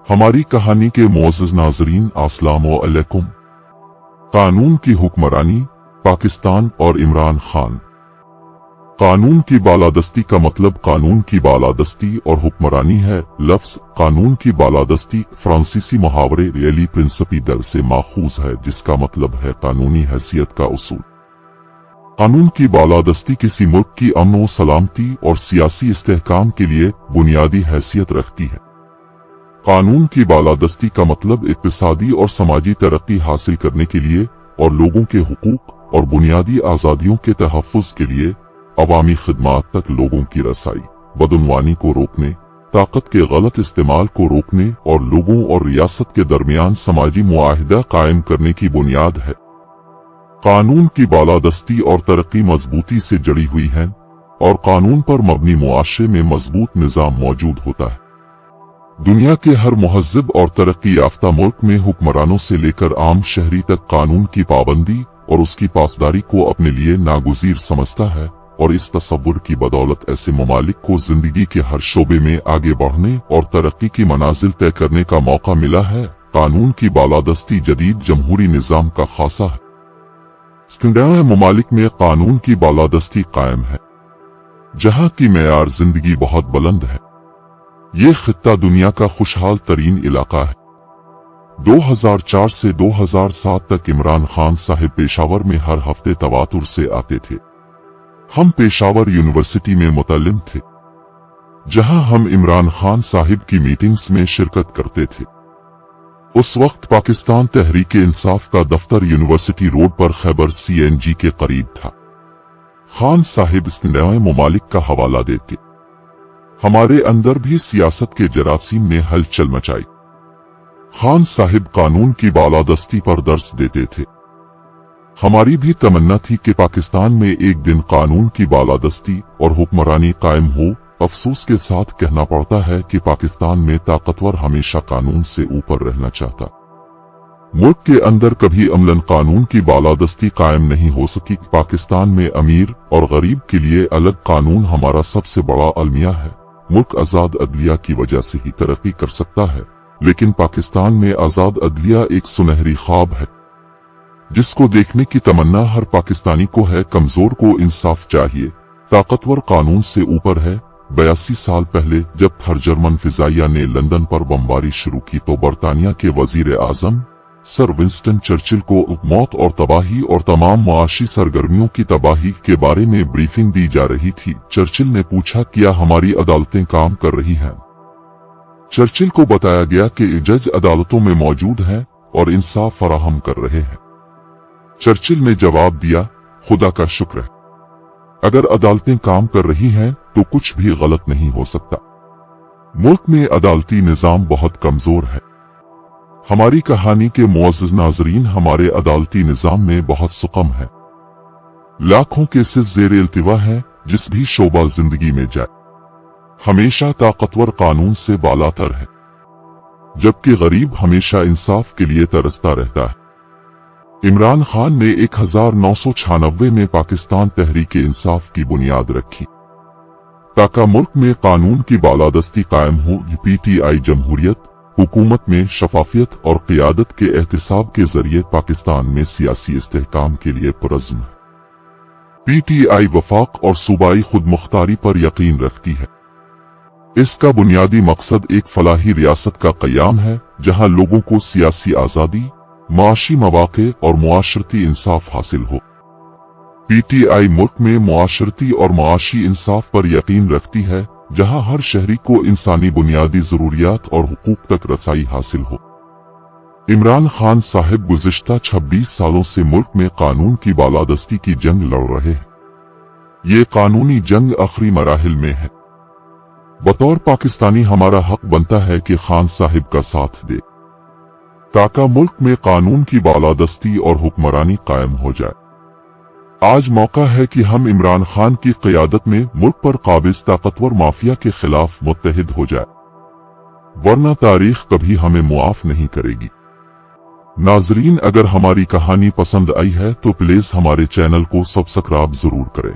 हमारी कहानी के मुअज़्ज़ज़ नाज़रीन अस्सलामु अलैकुम। कानून की हुक्मरानी, पाकिस्तान और इमरान खान। कानून की बालादस्ती का मतलब कानून की बालादस्ती और हुक्मरानी है। लफ्ज़ कानून की बालादस्ती फ्रांसीसी मुहावरे रियली प्रिंसिपी दल से माखूज है, जिसका मतलब है कानूनी हैसियत का उसूल। कानून की बालादस्ती किसी मुल्क की अमन व सलामती और सियासी इस्तेहकाम के लिए बुनियादी हैसियत रखती है। कानून की बालादस्ती का मतलब इक़्तिसादी और समाजी तरक्की हासिल करने के लिए और लोगों के हुकूक और बुनियादी आज़ादियों के तहफ़्फ़ुज़ के लिए अवामी खिदमात तक लोगों की रसाई, बदउनवानी को रोकने, ताकत के गलत इस्तेमाल को रोकने और लोगों और रियासत के दरमियान समाजी मुआहिदा कायम करने की बुनियाद है। कानून की बालादस्ती और तरक्की मजबूती से जड़ी हुई है और कानून पर मबनी मुआशरे में मजबूत निज़ाम मौजूद होता है। दुनिया के हर मुहज़्ज़ब और तरक्की याफ्ता मुल्क में हुक्मरानों से लेकर आम शहरी तक कानून की पाबंदी और उसकी पासदारी को अपने लिए नागुज़ीर समझता है और इस तसव्वुर की बदौलत ऐसे ममालिक को जिंदगी के हर शोबे में आगे बढ़ने और तरक्की की मनाजिल तय करने का मौका मिला है। कानून की बालादस्ती जदीद जमहूरी निज़ाम का खासा है। स्कैंडिनेविया ममालिक में कानून की बालादस्ती कायम है, जहाँ की मेयार जिंदगी बहुत बुलंद है। ये खित्ता दुनिया का खुशहाल तरीन इलाका है। 2004 से 2007 तक इमरान खान साहिब पेशावर में हर हफ्ते तवातुर से आते थे। हम पेशावर यूनिवर्सिटी में मुतल्लिम थे, जहां हम इमरान खान साहिब की मीटिंग्स में शिरकत करते थे। उस वक्त पाकिस्तान तहरीक इंसाफ का दफ्तर यूनिवर्सिटी रोड पर खैबर CNG के करीब था। खान साहिब स्कैंडिनेविया ममालिक का हवाला देते। हमारे अंदर भी सियासत के जरासीम ने हलचल मचाई। खान साहिब कानून की बालादस्ती पर दर्स देते थे। हमारी भी तमन्ना थी कि पाकिस्तान में एक दिन कानून की बालादस्ती और हुक्मरानी कायम हो। अफसोस के साथ कहना पड़ता है कि पाकिस्तान में ताकतवर हमेशा कानून से ऊपर रहना चाहता। मुल्क के अंदर कभी अमलन कानून की बालादस्ती कायम नहीं हो सकी। पाकिस्तान में अमीर और गरीब के लिए अलग कानून हमारा सबसे बड़ा अलमिया है। मुल्क आजाद अदलिया की वजह से ही तरक्की कर सकता है, लेकिन पाकिस्तान में आजाद अदलिया एक सुनहरी ख्वाब है, जिसको देखने की तमन्ना हर पाकिस्तानी को है। कमजोर को इंसाफ चाहिए, ताकतवर कानून से ऊपर है। 82 साल पहले जब थर जर्मन फिजाइया ने लंदन पर बमबारी शुरू की तो बरतानिया के वजीर आजम सर विंस्टन चर्चिल को मौत और तबाही और तमाम मुआशी सरगर्मियों की तबाही के बारे में ब्रीफिंग दी जा रही थी। चर्चिल ने पूछा, क्या हमारी अदालतें काम कर रही हैं? चर्चिल को बताया गया कि जज अदालतों में मौजूद हैं और इंसाफ फराहम कर रहे हैं। चर्चिल ने जवाब दिया, खुदा का शुक्र है, अगर अदालतें काम कर रही हैं तो कुछ भी गलत नहीं हो सकता। मुल्क में अदालती निज़ाम बहुत कमजोर है। हमारी कहानी के मुअज़्ज़ज़ नाज़रीन, हमारे अदालती निज़ाम में बहुत सुकम है। लाखों केसेस ज़ेर इल्तिवा हैं। जिस भी शोबा जिंदगी में जाए हमेशा ताकतवर कानून से बालातर है, जबकि गरीब हमेशा इंसाफ के लिए तरसता रहता है। इमरान खान ने 1996 में पाकिस्तान तहरीक इंसाफ की बुनियाद रखी ताकि मुल्क में कानून की बालादस्ती कायम हो। PTI जमहूरियत, हुकूमत में शफाफियत और क़ियादत के एहतिसाब के जरिए पाकिस्तान में सियासी इस्तेहकाम के लिए पुरज़्म है। PTI वफाक और सूबाई खुद मुख्तारी पर यकीन रखती है। इसका बुनियादी मकसद एक फलाही रियासत का क़याम है, जहां लोगों को सियासी आज़ादी, माशी मवाक़े और मुआशरती इंसाफ हासिल हो। PTI मुल्क में मुआशरती और माशी इंसाफ पर यकीन रखती है, जहां हर शहरी को इंसानी बुनियादी जरूरियात और हुकूक तक रसाई हासिल हो। इमरान खान साहिब गुज़िश्ता 26 सालों से मुल्क में कानून की बालादस्ती की जंग लड़ रहे हैं। ये कानूनी जंग आखिरी मराहिल में है। बतौर पाकिस्तानी हमारा हक बनता है कि खान साहिब का साथ दे, ताकि मुल्क में कानून की बालादस्ती और हुक्मरानी कायम हो जाए। आज मौका है कि हम इमरान खान की क़ियादत में मुल्क पर काबिज ताकतवर माफिया के खिलाफ मुत्तहिद हो जाए, वरना तारीख कभी हमें मुआफ नहीं करेगी। नाजरीन, अगर हमारी कहानी पसंद आई है तो प्लीज हमारे चैनल को सब्सक्राइब जरूर करें।